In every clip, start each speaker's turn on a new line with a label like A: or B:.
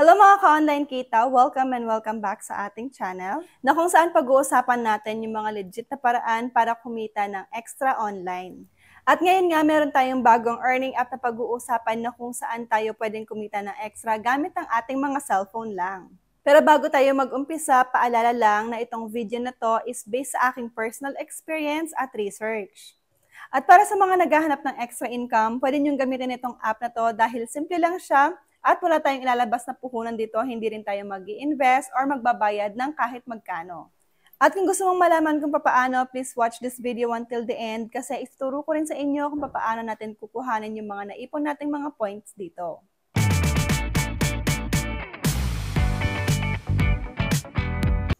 A: Hello mga ka-online kita! Welcome and welcome back sa ating channel na kung saan pag-uusapan natin yung mga legit na paraan para kumita ng extra online. At ngayon nga meron tayong bagong earning app na pag-uusapan na kung saan tayo pwedeng kumita ng extra gamit ang ating mga cellphone lang. Pero bago tayo mag-umpisa, paalala lang na itong video na to is based sa aking personal experience at research. At para sa mga naghahanap ng extra income, pwede niyong gamitin itong app na to dahil simple lang siya at wala tayong ilalabas na puhunan dito, hindi rin tayo mag-i-invest or magbabayad ng kahit magkano. At kung gusto mong malaman kung paano, please watch this video until the end kasi ituturo ko rin sa inyo kung paano natin kukuhanin yung mga naipon nating mga points dito.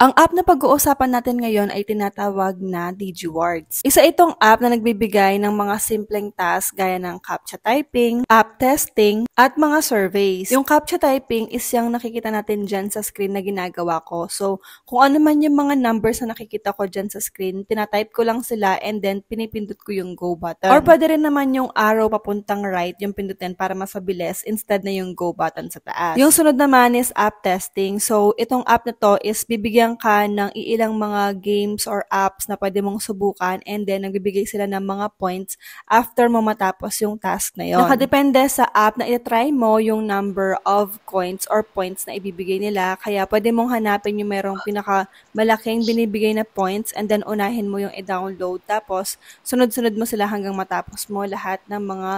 A: Ang app na pag-uusapan natin ngayon ay tinatawag na DigiWords. Isa itong app na nagbibigay ng mga simpleng task gaya ng CAPTCHA typing, app testing, at mga surveys. Yung CAPTCHA typing is yung nakikita natin dyan sa screen na ginagawa ko. So, kung ano man yung mga numbers na nakikita ko dyan sa screen, tinatype ko lang sila and then pinipindot ko yung go button. Or pwede rin naman yung arrow papuntang right yung pindutin para mas mabilis instead na yung go button sa taas. Yung sunod naman is app testing. So, itong app na to is bibigyan ka ng iilang mga games or apps na pwede mong subukan and then nagbibigay sila ng mga points after mo matapos yung task na yon. Nakadepende sa app na i-try mo yung number of coins or points na ibibigay nila. Kaya pwede mong hanapin yung merong pinakamalaking binibigay na points and then unahin mo yung i-download. Tapos sunod-sunod mo sila hanggang matapos mo lahat ng mga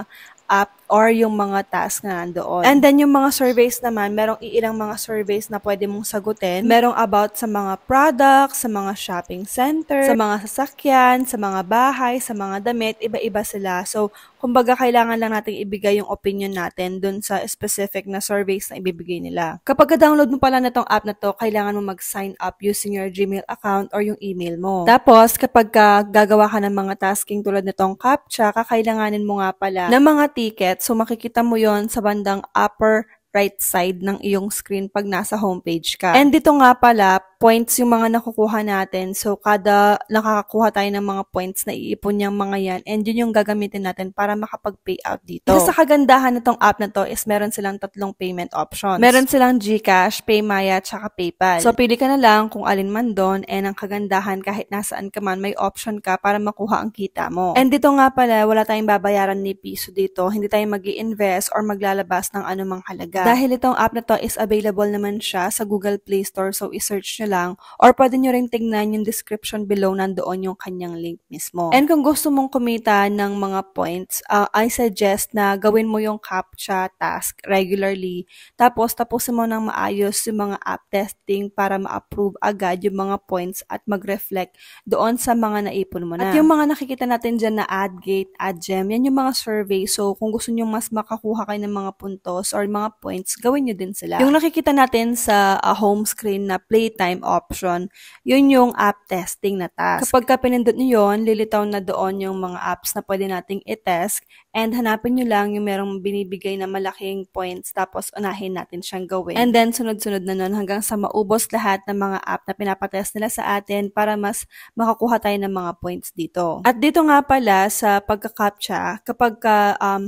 A: app or yung mga task na nandoon. And then yung mga surveys naman, merong iilang mga surveys na pwede mong sagutin. Merong about sa mga products, sa mga shopping center, sa mga sasakyan, sa mga bahay, sa mga damit, iba-iba sila. So, kumbaga kailangan lang nating ibigay yung opinion natin dun sa specific na surveys na ibibigay nila. Kapag download mo pala na tong app na to, kailangan mo mag-sign up using your Gmail account or yung email mo. Tapos, kapag gagawa ka ng mga tasking tulad nitong CAPTCHA, kakailanganin mo nga pala ng mga ticket. So, makikita mo yon sa bandang upper right side ng iyong screen pag nasa homepage ka. And dito nga pala, points yung mga nakukuha natin. So, kada nakakakuha tayo ng mga points na iipon yung mga yan and yun yung gagamitin natin para makapag-payout dito. Isa sa kagandahan nitong app na to is meron silang tatlong payment options. Meron silang GCash, PayMaya, tsaka PayPal. So, pili ka na lang kung alin man doon and ang kagandahan kahit nasaan ka man, may option ka para makuha ang kita mo. And dito nga pala, wala tayong babayaran ni piso dito. Hindi tayo mag-i-invest or maglalabas ng anumang halaga. Dahil itong app na to is available naman siya sa Google Play Store, so i-search nyo lang or pwede nyo rin tingnan yung description below, nandoon yung kanyang link mismo. And kung gusto mong kumita ng mga points, I suggest na gawin mo yung CAPTCHA task regularly. Tapos tapusin mo ng maayos yung mga app testing para ma-approve agad yung mga points at mag-reflect doon sa mga naipon mo na. At yung mga nakikita natin dyan na AdGate, AdGem, yan yung mga survey. So kung gusto nyo mas makakuha kayo ng mga puntos or mga points, gawin nyo din sila. Yung nakikita natin sa home screen na playtime option, yun yung app testing na task. Kapag ka pinindot nyo yun, lilitaw na doon yung mga apps na pwede nating i-test and hanapin nyo lang yung merong binibigay na malaking points tapos unahin natin siyang gawin. And then sunod-sunod na nun hanggang sa maubos lahat ng mga app na pinapatest nila sa atin para mas makakuha tayo ng mga points dito. At dito nga pala sa pagka-CAPTCHA, kapag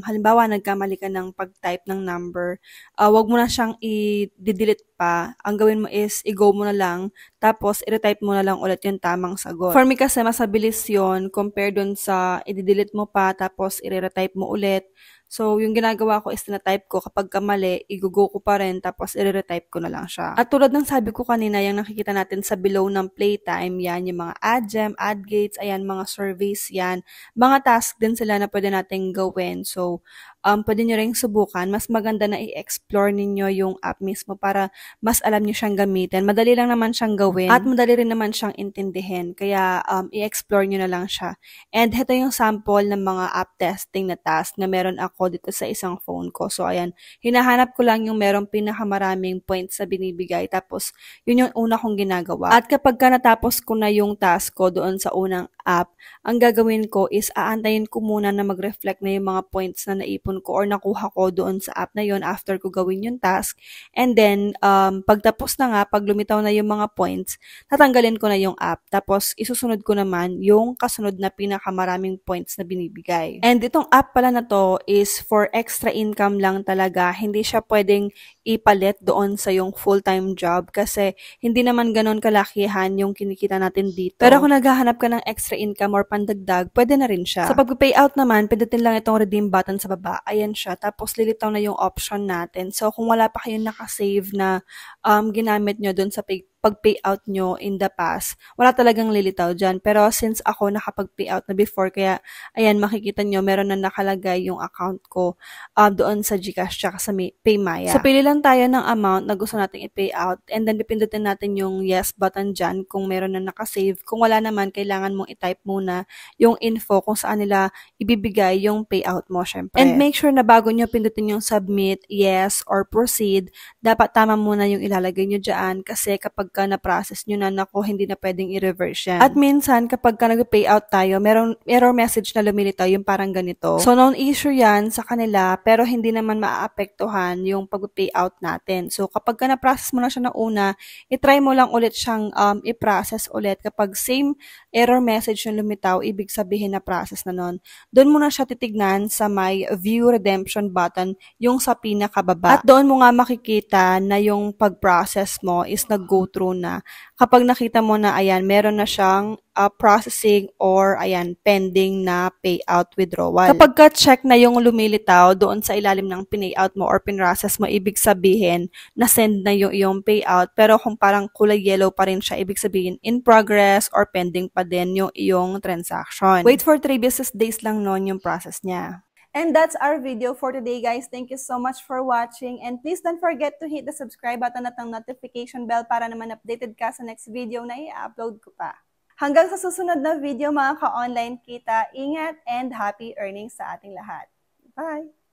A: halimbawa nagkamali ka ng pag-type ng number, wag mo na siyang i-delete pa. Ang gawin mo is i-go mo na lang, tapos i-retype mo na lang ulit yung tamang sagot. For me kasi mas mabilis yun compare dun sa i-delete mo pa tapos i-retype mo ulit. So, yung ginagawa ko is na-type ko kapag kamali, i-go ko pa rin tapos i-retype ko na lang siya. At tulad ng sabi ko kanina, yung nakikita natin sa below ng playtime, yan yung mga AdGem, AdGates, ayan mga surveys yan. Mga task din sila na pwede nating gawin. So, pwede nyo rin subukan. Mas maganda na i-explore ninyo yung app mismo para mas alam nyo siyang gamitin. Madali lang naman siyang gawin at madali rin naman siyang intindihin. Kaya i-explore nyo na lang siya. And ito yung sample ng mga app testing na task na meron ako dito sa isang phone ko. So ayan, hinahanap ko lang yung merong pinakamaraming points na binibigay. Tapos yun yung una kong ginagawa. At kapag natapos ko na yung task ko doon sa unang app, ang gagawin ko is aantayin ko muna na mag-reflect na yung mga points na naipon na-earn ko or nakuha ko doon sa app na yon after ko gawin yung task. And then, pagtapos na nga, pag lumitaw na yung mga points, tatanggalin ko na yung app. Tapos, isusunod ko naman yung kasunod na pinakamaraming points na binibigay. And itong app pala na to is for extra income lang talaga. Hindi siya pwedeng ipalit doon sa yung full-time job kasi hindi naman ganon kalakihan yung kinikita natin dito. Pero kung naghahanap ka ng extra income or pandagdag, pwede na rin siya. Sa pag-payout naman, pindutin lang itong redeem button sa baba. Ayan siya. Tapos lilitaw na yung option natin. So kung wala pa kayong nakasave na ginamit nyo doon sa pag-payout nyo in the past, wala talagang lilitaw dyan. Pero since ako nakapag-payout na before, kaya ayan, makikita nyo, meron na nakalagay yung account ko doon sa GCash tsaka sa Paymaya. So pili lang tayo ng amount na gusto nating i-payout and then pipindutin natin yung yes button dyan kung meron na nakasave. Kung wala naman, kailangan mong i-type muna yung info kung saan nila ibibigay yung payout mo, syempre. And make sure na bago nyo pindutin yung submit, yes, or proceed, dapat tama muna yung ilalagay nyo dyan kasi kapag na-process nyo na, naku, hindi na pwedeng i-reverse yan. At minsan, kapag nag-payout tayo, merong error message na lumilitaw yung parang ganito. So, known issue yan sa kanila, pero hindi naman maaapektuhan yung pag-payout natin. So, kapag na-process mo na siya na una, itry mo lang ulit siyang i-process ulit. Kapag same error message yung lumitaw, ibig sabihin na process na nun. Doon mo na siya titignan sa may view redemption button, yung sa pinakababa. At doon mo nga makikita na yung pag-process mo is nag-go through na. Kapag nakita mo na, ayan, meron na siyang processing or, ayan, pending na payout withdrawal. Kapag ka-check na yung lumilitaw doon sa ilalim ng pinayout mo or pinrocess mo, ibig sabihin na send na yung iyong payout. Pero kung parang kulay yellow pa rin siya, ibig sabihin in progress or pending pa din yung iyong transaction. Wait for 3 business days lang noon yung process niya. And that's our video for today, guys. Thank you so much for watching. And please don't forget to hit the subscribe button at ang notification bell para naman updated ka sa next video na i-upload ko pa. Hanggang sa susunod na video, mga ka-online kita, ingat and happy earnings sa ating lahat. Bye!